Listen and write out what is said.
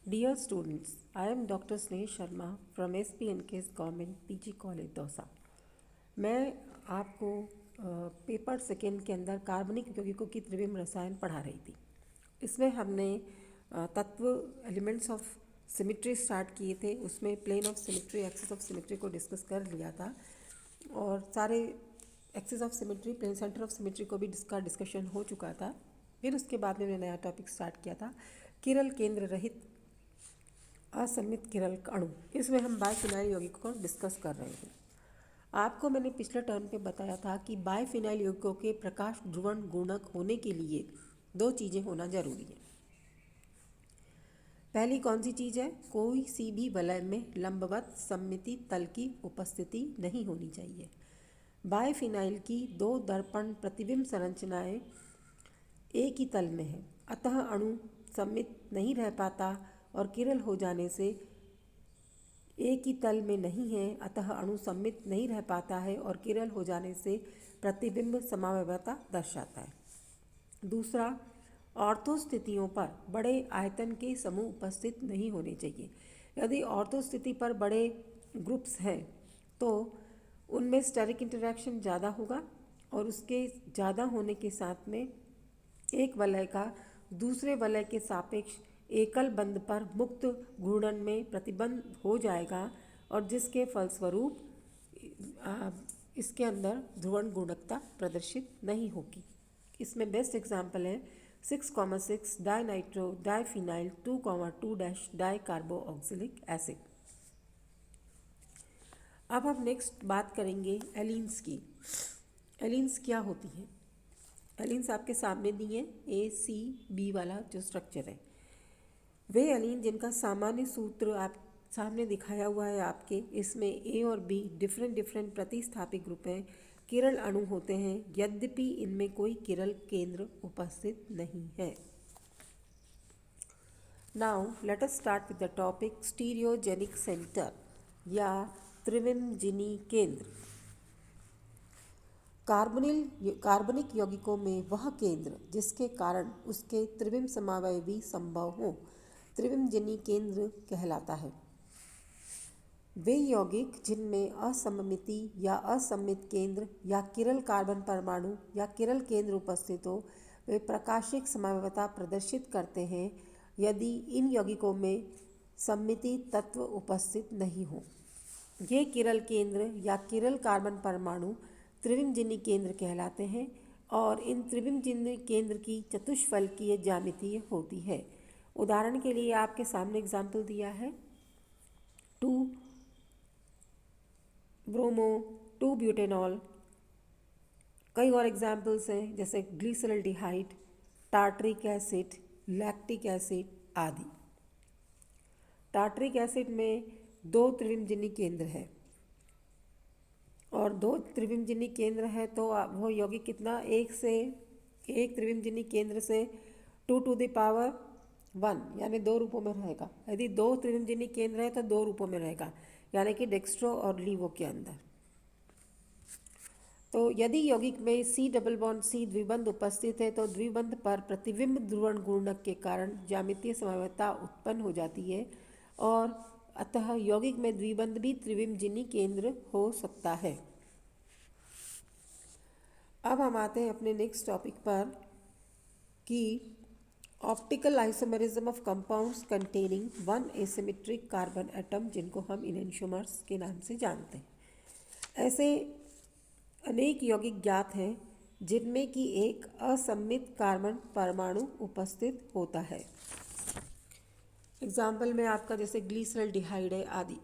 Dear students, I am Dr. Sneha Sharma from SPNK's Government PG College Dausa. मैं आपको paper second के अंदर कार्बनिक यौगिकों की त्रिविम रसायन पढ़ा रही थी। इसमें हमने तत्व एलिमेंट्स ऑफ सिमेट्री स्टार्ट किए थे। उसमें plane of symmetry, axis of symmetry को डिस्कस कर लिया था और सारे axis of symmetry, plane centre of symmetry को भी इसका डिस्कशन हो चुका था। फिर उसके बाद में मैंने नया टॉपिक स्टार्ट किया था, किरल केंद्र रहित असमित किरल अणु। इसमें हम बायफिनाइल यौगिकों को डिस्कस कर रहे हैं। आपको मैंने पिछले टर्म पे बताया था कि बायफिनाइल यौगिकों के प्रकाश ध्रुवण गुणक होने के लिए दो चीज़ें होना जरूरी है। पहली कौन सी चीज़ है? कोई सी भी वलय में लंबवत सममिति तल की उपस्थिति नहीं होनी चाहिए। बायफिनाइल की दो दर्पण प्रतिबिंब संरचनाएं एक ही तल में है, अतः अणु सममित नहीं रह पाता और किरल हो जाने से एक ही तल में नहीं है, अतः अणु सममित नहीं रह पाता है और किरल हो जाने से प्रतिबिंब समावयवता दर्शाता है। दूसरा, ऑर्थो स्थितियों पर बड़े आयतन के समूह उपस्थित नहीं होने चाहिए। यदि ऑर्थो स्थिति पर बड़े ग्रुप्स हैं तो उनमें स्टेरिक इंटरैक्शन ज़्यादा होगा और उसके ज़्यादा होने के साथ में एक वलय का दूसरे वलय के सापेक्ष एकल बंध पर मुक्त घूर्णन में प्रतिबंध हो जाएगा और जिसके फलस्वरूप इसके अंदर ध्रुवण गुणकता प्रदर्शित नहीं होगी। इसमें बेस्ट एग्जाम्पल है 6,6 डाइनाइट्रो डाइफिनाइल 2,2 डाई कार्बो ऑक्सिलिक एसिड। अब हम नेक्स्ट बात करेंगे एलीन्स की। एलीन्स क्या होती हैं? एलीन्स आपके सामने दिए ACB वाला जो स्ट्रक्चर है, वे एलीन जिनका सामान्य सूत्र आप सामने दिखाया हुआ है आपके, इसमें A और B डिफरेंट प्रतिस्थापित ग्रुप हैं, किरल अणु होते हैं, यद्यपि इनमें कोई किरल केंद्र उपस्थित नहीं है। Now let us start with the topic stereogenic centre या त्रिविमजिनी केंद्र। कार्बनिक यौगिकों में वह केंद्र जिसके कारण उसके त्रिविम समावयवी संभव हो त्रिविमजिनी केंद्र कहलाता है। वे यौगिक जिनमें असममिति या असममित केंद्र या किरल कार्बन परमाणु या किरल केंद्र उपस्थित हो, वे प्रकाशिक समावयवता प्रदर्शित करते हैं यदि इन यौगिकों में सममिति तत्व उपस्थित नहीं हो। ये किरल केंद्र या किरल कार्बन परमाणु त्रिविमजिनी केंद्र कहलाते हैं और इन त्रिविमजिनी केंद्र की चतुष्फलकीय ज्यामिति होती है। उदाहरण के लिए आपके सामने एग्जाम्पल दिया है 2 ब्रोमो 2 ब्यूटेनॉल। कई और एग्जाम्पल्स हैं जैसे glyceraldehyde, tartaric acid, lactic acid आदि। टार्टरिक एसिड में 2 त्रिविमजिनी केंद्र है और 2 त्रिविमजिनी केंद्र है तो वो यौगिक कितना, एक त्रिविमजिनी केंद्र से 2 टू द पावर 1 यानी 2 रूपों में रहेगा। यदि 2 त्रिविमजिनी केंद्र है तो 2 रूपों में रहेगा, यानी कि डेक्स्ट्रो और लीवो के अंदर। तो यदि यौगिक में C डबल बॉन्ड C द्विबंध उपस्थित है तो द्विबंध पर प्रतिबिंब ध्रुवण गुणक के कारण ज्यामितीय समावयवता उत्पन्न हो जाती है और अतः यौगिक में द्विबंध भी त्रिविमजिनी केंद्र हो सकता है। अब हम आते हैं अपने नेक्स्ट टॉपिक पर कि optical isomerism of compounds containing 1 asymmetric carbon atom, जिनको हम इनेंशियोमर्स के नाम से जानते हैं। ऐसे अनेक यौगिक ज्ञात हैं जिनमें कि एक असममित कार्बन परमाणु उपस्थित होता है। एग्जाम्पल में आपका जैसे ग्लिसरल्डिहाइड है आदि।